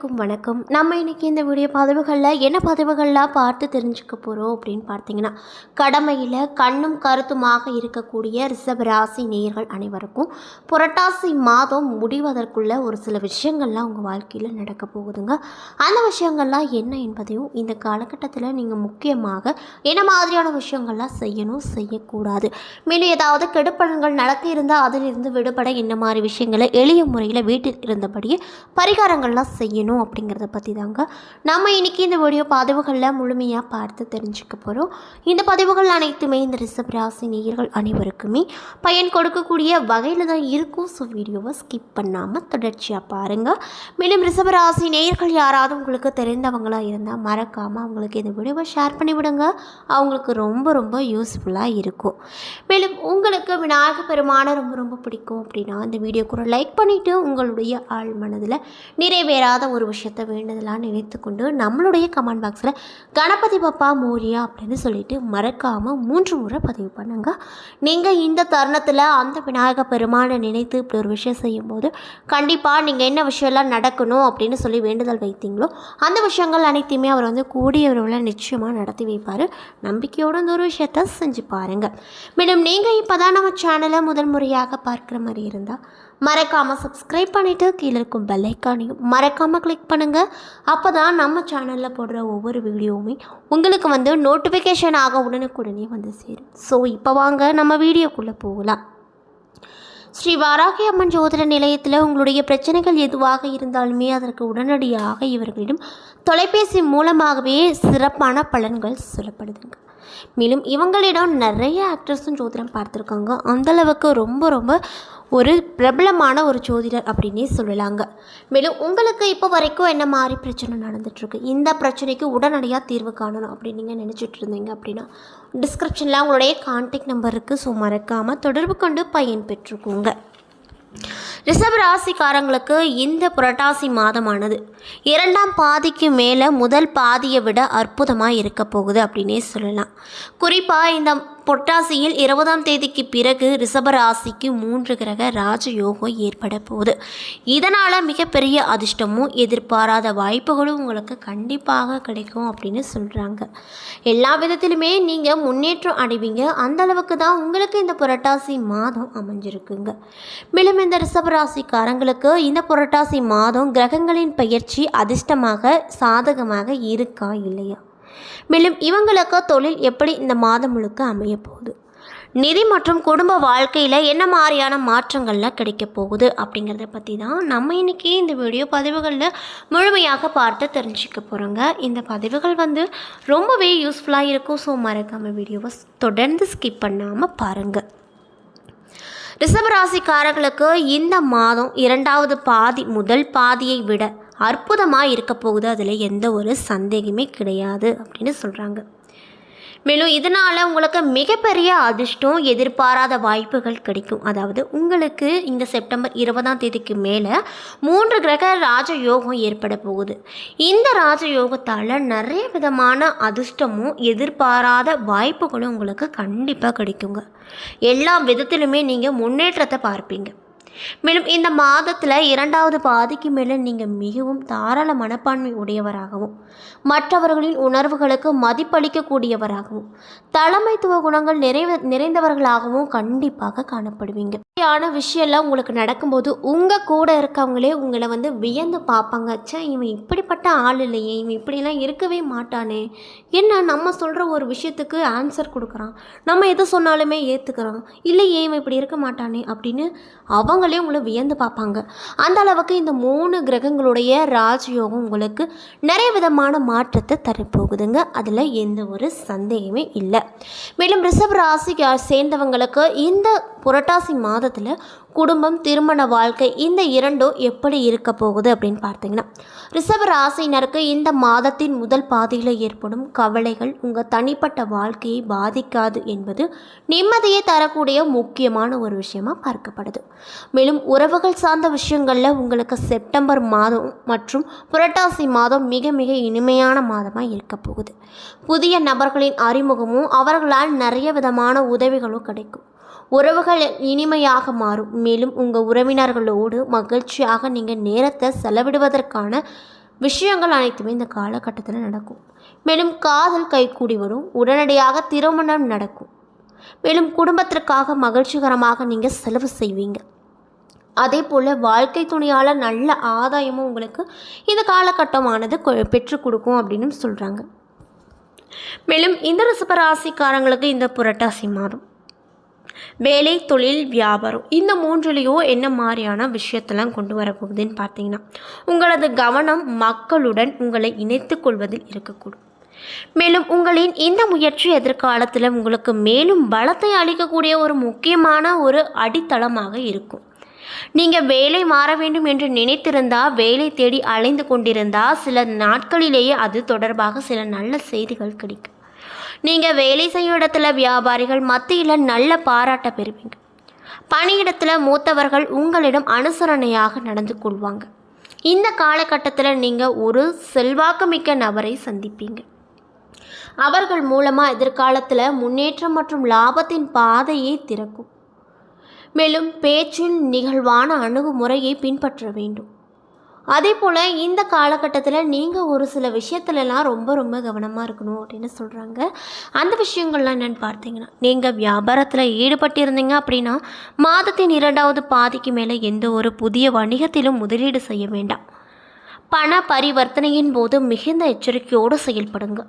அனைவருக்கும் வணக்கம். நம்ம இன்றைக்கி இந்த வீடியோ பதிவுகளில் என்ன பதிவுகள்லாம் பார்த்து தெரிஞ்சுக்க போகிறோம் அப்படின்னு பார்த்தீங்கன்னா, கடமையில் கண்ணும் கருத்துமாக இருக்கக்கூடிய ரிஷப ராசி நேயர்கள் அனைவருக்கும் புரட்டாசி மாதம் முடிவதற்குள்ள ஒரு சில விஷயங்கள்லாம் உங்கள் வாழ்க்கையில் நடக்க போகுதுங்க. அந்த விஷயங்கள்லாம் என்ன என்பதையும் இந்த காலகட்டத்தில் நீங்கள் முக்கியமாக என்ன மாதிரியான விஷயங்கள்லாம் செய்யணும், செய்யக்கூடாது, மேலும் ஏதாவது கெடுப்பலன்கள் நடத்தி இருந்தால் அதிலிருந்து விடுபட என்ன மாதிரி விஷயங்களை எளிய முறையில் வீட்டில் இருந்தபடியே பரிகாரங்கள்லாம் செய்யணும் அப்படிங்கிறத பற்றி தாங்க நம்ம இன்றைக்கி இந்த வீடியோ பதிவுகளில் முழுமையாக பார்த்து தெரிஞ்சுக்க போகிறோம். இந்த பதிவுகள் அனைத்துமே இந்த ரிஷப ராசி நேயர்கள் அனைவருக்குமே பயன் கொடுக்கக்கூடிய வகையில் தான் இருக்கும். ஸோ வீடியோவை ஸ்கிப் பண்ணாமல் தொடர்ச்சியாக பாருங்கள். மேலும் ரிஷப ராசி நேயர்கள் யாராவது உங்களுக்கு தெரிந்தவங்களாக இருந்தால் மறக்காமல் அவங்களுக்கு இந்த வீடியோவை ஷேர் பண்ணிவிடுங்க. அவங்களுக்கு ரொம்ப ரொம்ப யூஸ்ஃபுல்லாக இருக்கும். மேலும் உங்களுக்கு விநாயகர் பெருமானை ரொம்ப ரொம்ப பிடிக்கும் அப்படின்னா இந்த வீடியோக்கு ஒரு லைக் பண்ணிவிட்டு உங்களுடைய ஆள் மனதில் நிறைவேறாத ஒரு விஷயத்தை வேண்டுதலாக நினைத்து கொண்டு நம்மளுடைய கமெண்ட் பாக்ஸில் கணபதி பப்பா மோரியா அப்படின்னு சொல்லிட்டு மறக்காமல் 3 முறை பதிவு பண்ணுங்க. நீங்கள் இந்த தருணத்தில் அந்த விநாயகர் பெருமானை நினைத்து இப்படி ஒரு விஷயம் செய்யும்போது கண்டிப்பாக நீங்கள் என்ன விஷயம்லாம் நடக்கணும் அப்படின்னு சொல்லி வேண்டுதல் வைத்தீங்களோ அந்த விஷயங்கள் அனைத்தையுமே அவர் கூடிய விரைவில் நிச்சயமாக நடத்தி வைப்பார். நம்பிக்கையோடு இந்த ஒரு விஷயத்தை செஞ்சு பாருங்கள். மேலும் நீங்கள் இப்போ தான் நம்ம சேனலை முதல் முறையாக பார்க்குற மாதிரி இருந்தால் மறக்காமல் சப்ஸ்கிரைப் பண்ணிவிட்டு கீழே இருக்கும் பெல் ஐக்கானையும் மறக்காமல் கிளிக் பண்ணுங்கள். அப்போ தான் நம்ம சேனலில் போடுற ஒவ்வொரு வீடியோவுமே உங்களுக்கு நோட்டிஃபிகேஷன் ஆக உடனுக்குடனே சேரும். ஸோ இப்போ வாங்க நம்ம வீடியோக்குள்ளே போகலாம். ஸ்ரீ வாராகி அம்மன் ஜோதிட நிலையத்தில் உங்களுடைய பிரச்சனைகள் எதுவாக இருந்தாலுமே அதற்கு உடனடியாக இவர்களிடம் தொலைபேசி மூலமாகவே சிறப்பான பலன்கள் சொல்லப்படுதுங்க. மேலும் இவங்களிடம் நிறைய ஆக்டர்ஸும் ஜோதிடம் பார்த்துருக்காங்க. அந்தளவுக்கு ரொம்ப ரொம்ப ஒரு பிரபலமான ஒரு ஜோதிடர் அப்படின்னே சொல்லலாங்க. மேலும் உங்களுக்கு இப்போ வரைக்கும் என்ன மாதிரி பிரச்சனை நடந்துகிட்ருக்கு, இந்த பிரச்சனைக்கு உடனடியாக தீர்வு காணணும் அப்படின்னு நீங்கள் நினச்சிட்டு இருந்தீங்க அப்படின்னா டிஸ்கிரிப்ஷனில் உங்களுடைய கான்டாக்ட் நம்பர் இருக்குது. ஸோ மறக்காமல் தொடர்பு கொண்டு பயன் பெற்றுக்கோங்க. ரிஷப ராசிக்காரங்களுக்கு இந்த புரட்டாசி மாதமானது 2ஆம் பாதிக்கு மேலே முதல் பாதியை விட அற்புதமாக இருக்க போகுது அப்படின்னே சொல்லலாம். குறிப்பாக இந்த புரட்டாசியில் 20ஆம் தேதிக்கு பிறகு ரிஷப ராசிக்கு 3 கிரக ராஜயோகம் ஏற்பட போகுது. இதனால் மிகப்பெரிய அதிர்ஷ்டமும் எதிர்பாராத வாய்ப்புகளும் உங்களுக்கு கண்டிப்பாக கிடைக்கும் அப்படின்னு சொல்கிறாங்க. எல்லா விதத்திலுமே நீங்கள் முன்னேற்றம் அடைவீங்க. அந்தளவுக்கு தான் உங்களுக்கு இந்த புரட்டாசி மாதம் அமைஞ்சிருக்குங்க. மேலும் இந்த ரிஷப ராசிக்காரங்களுக்கு இந்த புரட்டாசி மாதம் கிரகங்களின் பெயர்ச்சி அதிர்ஷ்டமாக சாதகமாக இருக்கா இல்லையா, மேலும் இவங்களுக்கு தொழில் எப்படி இந்த மாதம் முழுக்க அமைய போகுது, நிதி மற்றும் குடும்ப வாழ்க்கையில் என்ன மாதிரியான மாற்றங்கள்லாம் கிடைக்க போகுது அப்படிங்கிறத பற்றி தான் நம்ம இன்றைக்கி இந்த வீடியோ பதிவுகளில் முழுமையாக பார்த்து தெரிஞ்சுக்க போகிறோங்க. இந்த பதிவுகள் ரொம்பவே யூஸ்ஃபுல்லாக இருக்கும். ஸோ மறக்காமல் வீடியோவை தொடர்ந்து ஸ்கிப் பண்ணாமல் பாருங்கள். ரிஷபராசிக்காரர்களுக்கு இந்த மாதம் 2வது பாதி முதல் பாதியை விட அற்புதமாக இருக்க போகுது. அதில் எந்த ஒரு சந்தேகமே கிடையாது அப்படின்னு சொல்கிறாங்க. மேலும் இதனால் உங்களுக்கு மிகப்பெரிய அதிர்ஷ்டம் எதிர்பாராத வாய்ப்புகள் கிடைக்கும். அதாவது உங்களுக்கு இந்த செப்டம்பர் 20ஆம் தேதிக்கு மேலே 3 கிரக ராஜயோகம் ஏற்பட போகுது. இந்த ராஜயோகத்தால் நிறைய விதமான அதிர்ஷ்டமும் எதிர்பாராத வாய்ப்புகளும் உங்களுக்கு கண்டிப்பாக கிடைக்குங்க. எல்லா விதத்திலுமே நீங்கள் முன்னேற்றத்தை பார்ப்பீங்க. மேலும் இந்த மாதத்தில் 2வது பாதிக்கு மேலே நீங்கள் மிகவும் தாராள மனப்பான்மை உடையவராகவும் மற்றவர்களின் உணர்வுகளுக்கு மதிப்பளிக்கக்கூடியவராகவும் தலைமைத்துவ குணங்கள் நிறைந்தவர்களாகவும் கண்டிப்பாக காணப்படுவீங்க. விஷயம்லாம் உங்களுக்கு நடக்கும்போது உங்கள் கூட இருக்கவங்களே உங்களை வியந்து பார்ப்பாங்க. ச்சே, இவன் இப்படிப்பட்ட ஆள் இல்லையே, இவன் இப்படிலாம் இருக்கவே மாட்டானே, என்ன நம்ம சொல்கிற ஒரு விஷயத்துக்கு ஆன்சர் கொடுக்குறான், நம்ம எது சொன்னாலுமே ஏற்றுக்கிறான், இல்லையே இவன் இப்படி இருக்க மாட்டானே அப்படின்னு அவங்களே உங்களை வியந்து பார்ப்பாங்க. அந்த அளவுக்கு இந்த 3 கிரகங்களுடைய ராஜயோகம் உங்களுக்கு நிறைய விதமான மாற்றத்தை தரப்போகுதுங்க. அதில் எந்த ஒரு சந்தேகமே இல்லை. மேலும் ரிஷப ராசிக்கு சேர்ந்தவங்களுக்கு இந்த புரட்டாசி மாதத்தில் குடும்பம், திருமண வாழ்க்கை இந்த 2ம் எப்படி இருக்க போகுது அப்படின்னு பார்த்தீங்கன்னா, ரிஷப ராசினருக்கு இந்த மாதத்தின் முதல் பாதியில் ஏற்படும் கவலைகள் உங்கள் தனிப்பட்ட வாழ்க்கையை பாதிக்காது என்பது நிம்மதியை தரக்கூடிய முக்கியமான ஒரு விஷயமாக பார்க்கப்படுது. மேலும் உறவுகள் சார்ந்த விஷயங்களில் உங்களுக்கு செப்டம்பர் மாதம் மற்றும் புரட்டாசி மாதம் மிக மிக இனிமையான மாதமாக இருக்க போகுது. புதிய நபர்களின் அறிமுகமும் அவர்களால் நிறைய விதமான உதவிகளும் கிடைக்கும். உறவுகள் இனிமையாக மாறும். மேலும் உங்கள் உறவினர்களோடு மகிழ்ச்சியாக நீங்கள் நேரத்தை செலவிடுவதற்கான விஷயங்கள் அனைத்துமே இந்த காலகட்டத்தில் நடக்கும். மேலும் காதல் கைகூடி வரும். உடனடியாக திருமணம் நடக்கும். மேலும் குடும்பத்திற்காக மகிழ்ச்சிகரமாக நீங்கள் செலவு செய்வீங்க. அதே போல் வாழ்க்கை துணையால் நல்ல ஆதாயமும் உங்களுக்கு இந்த காலகட்டமானது பெற்றுக் கொடுக்கும் அப்படின்னு சொல்கிறாங்க. மேலும் இந்த ரிஷபராசிக்காரங்களுக்கு இந்த புரட்டாசி மாதம் வேலை, தொழில், வியாபாரம் இந்த மூன்றுலேயோ என்ன மாதிரியான விஷயத்தெல்லாம் கொண்டு வரப்போகுதுன்னு பார்த்தீங்கன்னா, உங்களது கவனம் மக்களுடன் உங்களை இணைத்து கொள்வதில் இருக்கக்கூடும். மேலும் உங்களின் இந்த முயற்சி எதிர்காலத்தில் உங்களுக்கு மேலும் பலத்தை அளிக்கக்கூடிய ஒரு முக்கியமான ஒரு அடித்தளமாக இருக்கும். நீங்கள் வேலை மாற வேண்டும் என்று நினைத்திருந்தால், வேலை தேடி அலைந்து கொண்டிருந்தால் சில நாட்களிலேயே அது தொடர்பாக சில நல்ல செய்திகள் கிடைக்கும். நீங்கள் வேலை செய்யும் இடத்துல வியாபாரிகள் மத்தியில் நல்ல பாராட்ட பெறுவீங்க. பணியிடத்தில் மூத்தவர்கள் உங்களிடம் அனுசரணையாக நடந்து கொள்வாங்க. இந்த காலகட்டத்தில் நீங்கள் ஒரு செல்வாக்குமிக்க நபரை சந்திப்பீங்க. அவர்கள் மூலமாக எதிர்காலத்தில் முன்னேற்றம் மற்றும் லாபத்தின் பாதையை திறக்கும். மேலும் பேச்சில் நிகழ்வான அணுகுமுறையை பின்பற்ற வேண்டும். அதே போல் இந்த காலகட்டத்தில் நீங்கள் ஒரு சில விஷயத்துலலாம் ரொம்ப கவனமாக இருக்கணும் அப்படின்னு சொல்கிறாங்க. அந்த விஷயங்கள்லாம் என்னென்னு பார்த்தீங்கன்னா, நீங்கள் வியாபாரத்தில் ஈடுபட்டிருந்தீங்க அப்படின்னா மாதத்தின் 2வது பாதிக்கு மேலே எந்த ஒரு புதிய வணிகத்திலும் முதலீடு செய்ய வேண்டாம். பண பரிவர்த்தனையின் போது மிகுந்த எச்சரிக்கையோடு செயல்படுங்க.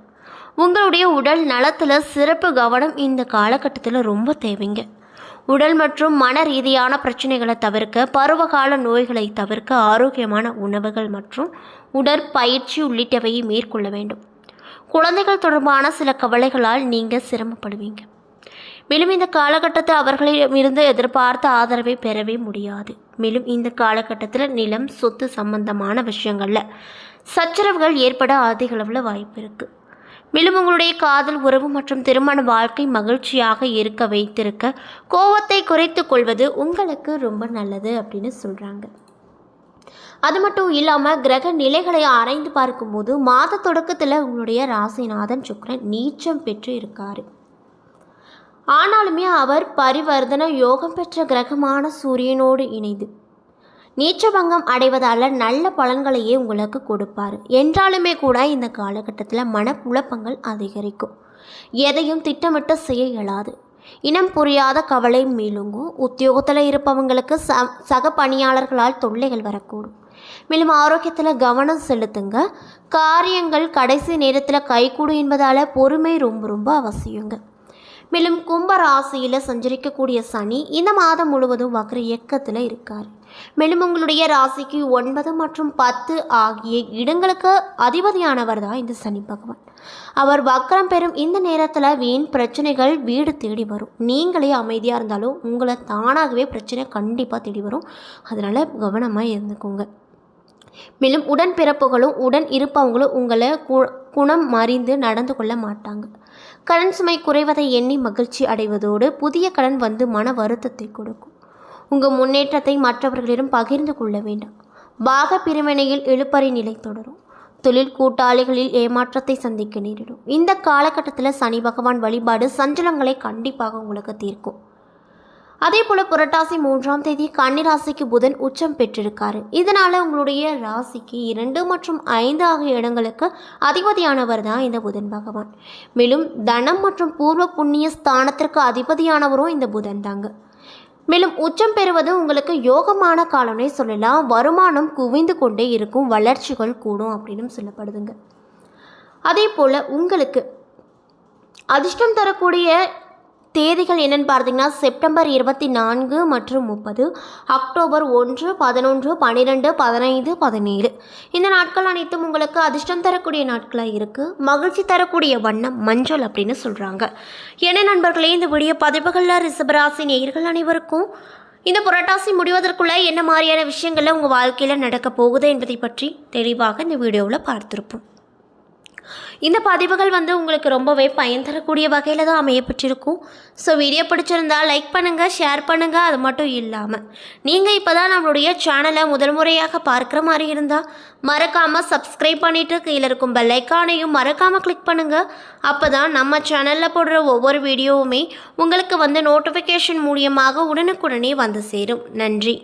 உங்களுடைய உடல் நலத்தில் சிறப்பு கவனம் இந்த காலகட்டத்தில் ரொம்ப தேவைங்க. உடல் மற்றும் மன ரீதியான பிரச்சனைகளை தவிர்க்க, பருவகால நோய்களை தவிர்க்க ஆரோக்கியமான உணவுகள் மற்றும் உடற்பயிற்சி உள்ளிட்டவையை மேற்கொள்ள வேண்டும். குழந்தைகள் தொடர்பான சில கவலைகளால் நீங்கள் சிரமப்படுவீங்க. மேலும் இந்த காலகட்டத்தில் அவர்களிடமிருந்து எதிர்பார்த்த ஆதரவை பெறவே முடியாது. மேலும் இந்த காலகட்டத்தில் நிலம், சொத்து சம்பந்தமான விஷயங்களில் சச்சரவுகள் ஏற்பட அதிக அளவில் வாய்ப்பு இருக்குது. மேலும் உங்களுடைய காதல் உறவு மற்றும் திருமண வாழ்க்கை மகிழ்ச்சியாக இருக்க வைத்திருக்க கோபத்தை குறைத்து கொள்வது உங்களுக்கு ரொம்ப நல்லது அப்படின்னு சொல்கிறாங்க. அது மட்டும் இல்லாமல் கிரக நிலைகளை ஆராய்ந்து பார்க்கும்போது மாத தொடக்கத்தில் உங்களுடைய ராசிநாதன் சுக்கிரன் நீச்சம் பெற்று இருக்கார். ஆனாலுமே அவர் பரிவர்த்தன யோகம் பெற்ற கிரகமான சூரியனோடு இணைந்து நீச்சபங்கம் அடைவதால் நல்ல பலன்களையே உங்களுக்கு கொடுப்பார். என்றாலுமே கூட இந்த காலகட்டத்தில் மனக்குழப்பங்கள் அதிகரிக்கும். எதையும் திட்டமிட்டு செய்ய இயலாது. இனம் புரியாத கவலை மேலுங்கும். உத்தியோகத்தில் இருப்பவங்களுக்கு சக பணியாளர்களால் தொல்லைகள் வரக்கூடும். மேலும் ஆரோக்கியத்தில் கவனம் செலுத்துங்க. காரியங்கள் கடைசி நேரத்தில் கைகூடும் என்பதால் பொறுமை ரொம்ப அவசியங்க. மேலும் கும்ப ராசியில் சஞ்சரிக்கக்கூடிய சனி இந்த மாதம் முழுவதும் வக்ர இயக்கத்தில் இருக்கார். மேலும் உங்களுடைய ராசிக்கு 9 மற்றும் 10 ஆகிய இடங்களுக்கு அதிபதியானவர் தான் இந்த சனி பகவான். அவர் வக்ரம் பெறும் இந்த நேரத்தில் வீண் பிரச்சனைகள் வீடு தேடி வரும். நீங்களே அமைதியாக இருந்தாலும் உங்களை தானாகவே பிரச்சனை கண்டிப்பாக தேடி வரும். அதனால் கவனமாக இருந்துக்கோங்க. மேலும் உடன்பிறப்புகளும் உடன் இருப்பவங்களும் உங்களை குணம் மறிந்து நடந்து கொள்ள மாட்டாங்க. கடன் சுமை குறைவதை எண்ணி மகிழ்ச்சி அடைவதோடு புதிய கடன் வந்து மன வருத்தத்தை கொடுக்கும். உங்கள் முன்னேற்றத்தை மற்றவர்களிடம் பகிர்ந்து கொள்ள வேண்டாம். பாக பிரிவினையில் இழுபறி நிலை தொடரும். தொழில் கூட்டாளிகளில் ஏமாற்றத்தை சந்திக்க நேரிடும். இந்த காலகட்டத்தில் சனி பகவான் வழிபாடு சஞ்சலங்களை கண்டிப்பாக உங்களுக்கு தீர்க்கும். அதே போல் புரட்டாசி 3ஆம் தேதி கன்னிராசிக்கு புதன் உச்சம் பெற்றிருக்காரு. இதனால் உங்களுடைய ராசிக்கு 2 மற்றும் 5 ஆகிய இடங்களுக்கு அதிபதியானவர் தான் இந்த புதன் பகவான். மேலும் தனம் மற்றும் பூர்வ புண்ணிய ஸ்தானத்திற்கு அதிபதியானவரும் இந்த புதன் தாங்க. மேலும் உச்சம் பெறுவது உங்களுக்கு யோகமான காலம்னே சொல்லலாம். வருமானம் குவிந்து கொண்டே இருக்கும். வளர்ச்சிகள் கூடும் அப்படின்னு சொல்லப்படுதுங்க. அதே போல் உங்களுக்கு அதிர்ஷ்டம் தரக்கூடிய தேதிகள் என்னென்னு பார்த்தீங்கன்னா, செப்டம்பர் 24 மற்றும் 30, அக்டோபர் 1, 11, 12, 15, 17 இந்த நாட்கள் அனைத்தும் உங்களுக்கு அதிர்ஷ்டம் தரக்கூடிய நாட்களாக இருக்குது. மகிழ்ச்சி தரக்கூடிய வண்ணம் மஞ்சள் அப்படின்னு சொல்கிறாங்க. என்ன நண்பர்களே, இந்த வீடியோ பதிவுகளில் ரிஷபராசி நேயர்கள் அனைவருக்கும் இந்த புரட்டாசி முடிவதற்குள்ளே என்ன மாதிரியான விஷயங்களில் உங்கள் வாழ்க்கையில் நடக்க போகுது என்பதை பற்றி தெளிவாக இந்த வீடியோவில் பார்த்துருப்போம். இந்த பதிவுகள் உங்களுக்கு ரொம்பவே பயன் தரக்கூடிய வகையில் தான் அமையப்பட்டிருக்கும். ஸோ வீடியோ பிடிச்சிருந்தால் லைக் பண்ணுங்கள், ஷேர் பண்ணுங்கள். அது மட்டும் இல்லாமல் நீங்கள் இப்போ தான் நம்மளுடைய சேனலை முதல் முறையாக பார்க்குற மாதிரி இருந்தால் மறக்காமல் சப்ஸ்கிரைப் பண்ணிவிட்டு கீழே இருக்கும் பெல் ஐக்கானையும் மறக்காமல் கிளிக் பண்ணுங்கள். அப்போ தான் நம்ம சேனலில் போடுற ஒவ்வொரு வீடியோவுமே உங்களுக்கு நோட்டிஃபிகேஷன் மூலியமாக உடனுக்குடனே வந்து சேரும். நன்றி.